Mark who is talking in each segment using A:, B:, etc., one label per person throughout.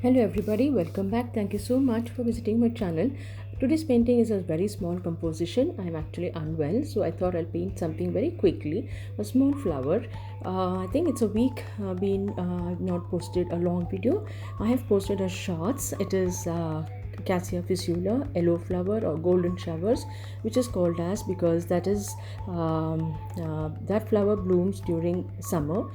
A: Hello everybody, welcome back. Thank you so much for visiting my channel. Today's painting is a very small composition. I'm actually unwell, so I thought I'll paint something very quickly. A small flower. I think it's a week I've not posted a long video. I have posted a shorts. It is Cassia fistula, yellow flower or golden showers, which is called as because that flower blooms during summer,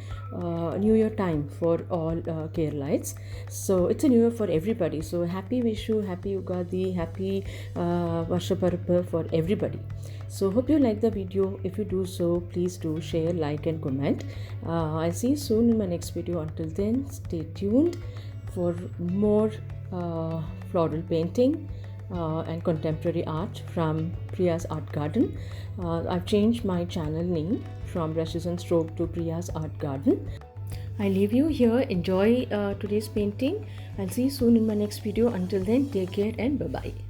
A: New Year time for all Keralites. So it's a new year for everybody. So happy Vishu, happy Ugadi, happy Varshaparapa for everybody. So hope you like the video. If you do so, please do share, like and comment. I'll see you soon in my next video. Until then, stay tuned for more floral painting and contemporary art from Priya's Art Garden. I've changed my channel name from Brushes and Stroke to Priya's Art Garden. I leave you here. Enjoy today's painting. I'll see you soon in my next video. Until then, take care and bye-bye.